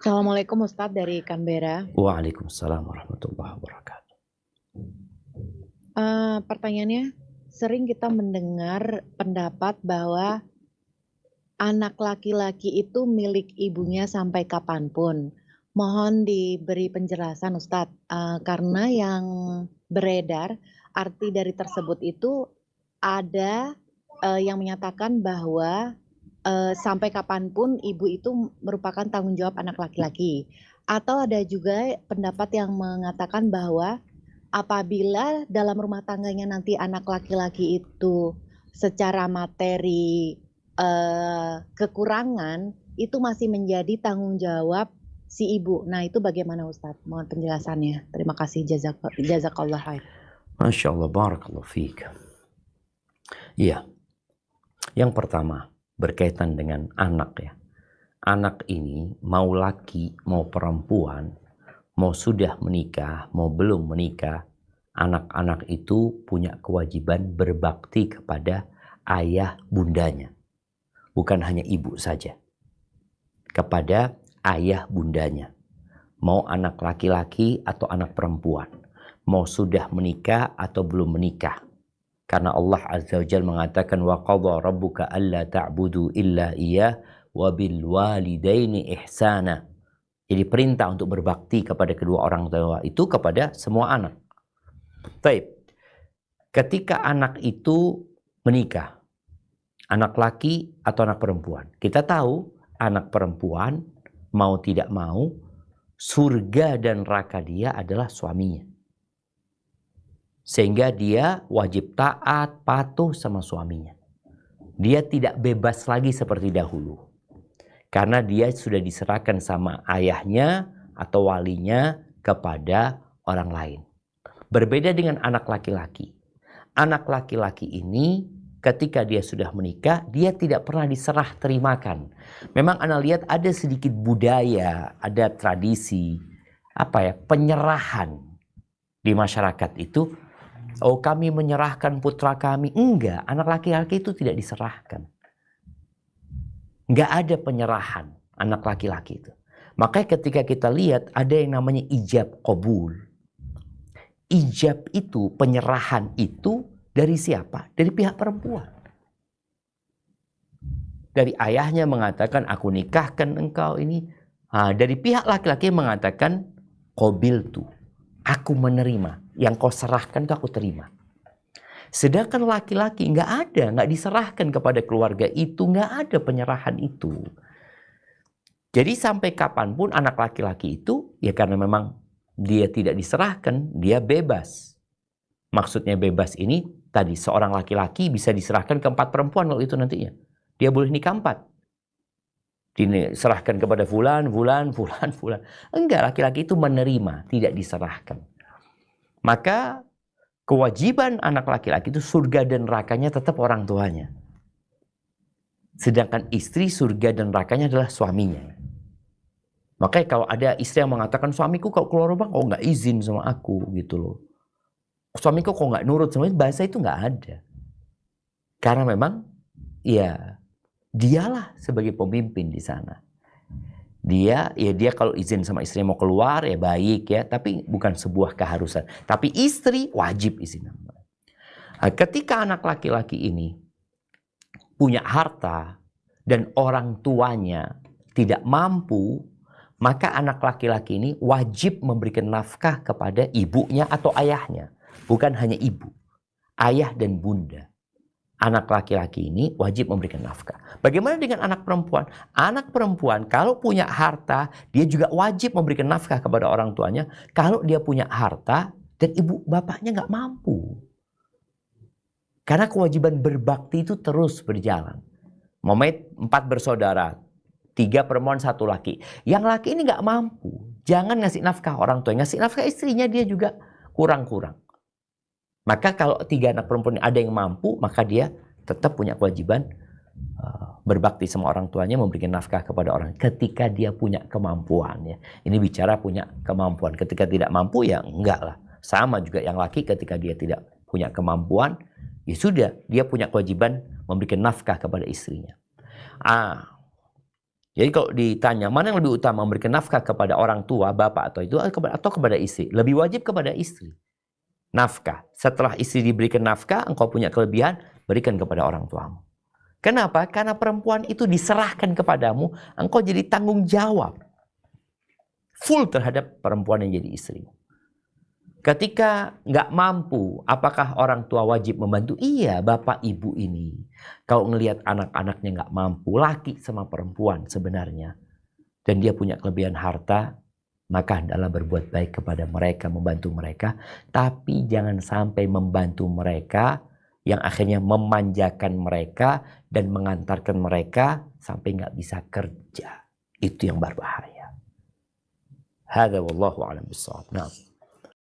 Assalamualaikum Ustadz dari Canberra. Waalaikumsalam warahmatullahi wabarakatuh. Pertanyaannya, sering kita mendengar pendapat bahwa anak laki-laki itu milik ibunya sampai kapanpun. Mohon diberi penjelasan Ustadz, karena yang beredar arti dari tersebut itu ada yang menyatakan bahwa sampai kapanpun ibu itu merupakan tanggung jawab anak laki-laki. Atau ada juga pendapat yang mengatakan bahwa apabila dalam rumah tangganya nanti anak laki-laki itu secara materi kekurangan, itu masih menjadi tanggung jawab si ibu. Nah, itu bagaimana Ustadz? Mohon penjelasannya. Terima kasih. Jazakallah khair. Masya Allah, barakallahu fiik. Iya, yang pertama berkaitan dengan anak ya. Anak ini mau laki, mau perempuan, mau sudah menikah, mau belum menikah, anak-anak itu punya kewajiban berbakti kepada ayah bundanya. Bukan hanya ibu saja. Kepada ayah bundanya. Mau anak laki-laki atau anak perempuan. Mau sudah menikah atau belum menikah. Karena Allah Azza wa Jalla mengatakan wa qadha rabbuka alla ta'budu illa iyyah wa bil walidaini ihsana. Jadi perintah untuk berbakti kepada kedua orang tua itu kepada semua anak. Baik. Ketika anak itu menikah, anak laki atau anak perempuan. Kita tahu anak perempuan mau tidak mau surga dan neraka dia adalah suaminya. Sehingga dia wajib taat, patuh sama suaminya. Dia tidak bebas lagi seperti dahulu. Karena dia sudah diserahkan sama ayahnya atau walinya kepada orang lain. Berbeda dengan anak laki-laki. Anak laki-laki ini ketika dia sudah menikah, dia tidak pernah diserah terimakan. Memang Anda lihat ada sedikit budaya, ada tradisi, penyerahan di masyarakat itu. Oh, kami menyerahkan putra kami. Enggak, anak laki-laki itu tidak diserahkan. Enggak ada penyerahan anak laki-laki itu. Makanya ketika kita lihat ada yang namanya ijab qabul. Ijab itu, penyerahan itu dari siapa? Dari pihak perempuan. Dari ayahnya mengatakan aku nikahkan engkau ini. Dari pihak laki-laki mengatakan qabiltu. Aku menerima. Yang kau serahkan itu aku terima. Sedangkan laki-laki nggak diserahkan kepada keluarga itu, nggak ada penyerahan itu. Jadi sampai kapanpun anak laki-laki itu, ya karena memang dia tidak diserahkan, dia bebas. Maksudnya bebas ini, tadi seorang laki-laki bisa diserahkan ke 4 perempuan kalau itu nantinya. Dia boleh nikah 4. Diserahkan kepada fulan. Enggak, laki-laki itu menerima, tidak diserahkan. Maka kewajiban anak laki-laki itu surga dan nerakanya tetap orang tuanya. Sedangkan istri surga dan nerakanya adalah suaminya. Makanya kalau ada istri yang mengatakan suamiku kalau keluar rumah kok nggak izin sama aku gitu loh. Suamiku kok nggak nurut sama itu, bahasa itu nggak ada. Karena memang ya dialah sebagai pemimpin di sana. Dia kalau izin sama istri mau keluar ya baik ya, tapi bukan sebuah keharusan. Tapi istri wajib izin. Ketika anak laki-laki ini punya harta dan orang tuanya tidak mampu, maka anak laki-laki ini wajib memberikan nafkah kepada ibunya atau ayahnya. Bukan hanya ibu, ayah dan bunda. Anak laki-laki ini wajib memberikan nafkah. Bagaimana dengan anak perempuan? Anak perempuan kalau punya harta, dia juga wajib memberikan nafkah kepada orang tuanya. Kalau dia punya harta dan ibu bapaknya nggak mampu. Karena kewajiban berbakti itu terus berjalan. Momet 4 bersaudara, 3 perempuan 1 laki. Yang laki ini nggak mampu. Jangan ngasih nafkah orang tua, ngasih nafkah istrinya dia juga kurang-kurang. Maka kalau 3 anak perempuan ada yang mampu, maka dia tetap punya kewajiban berbakti sama orang tuanya, memberikan nafkah kepada orang ketika dia punya kemampuan. Ya. Ini bicara punya kemampuan. Ketika tidak mampu ya enggak lah. Sama juga yang laki ketika dia tidak punya kemampuan, ya sudah dia punya kewajiban memberikan nafkah kepada istrinya. Jadi kalau ditanya mana yang lebih utama, memberikan nafkah kepada orang tua, bapak atau kepada istri, lebih wajib kepada istri. Nafkah. Setelah istri diberikan nafkah, engkau punya kelebihan, berikan kepada orang tuamu. Kenapa? Karena perempuan itu diserahkan kepadamu, engkau jadi tanggung jawab full terhadap perempuan yang jadi istrimu. Ketika nggak mampu, apakah orang tua wajib membantu? Iya, bapak ibu ini. Kalau ngelihat anak-anaknya nggak mampu, laki sama perempuan sebenarnya, dan dia punya kelebihan harta, maka adalah berbuat baik kepada mereka, membantu mereka. Tapi jangan sampai membantu mereka yang akhirnya memanjakan mereka dan mengantarkan mereka sampai nggak bisa kerja. Itu yang berbahaya. Hadza wallahu a'lam bishawab. Nah.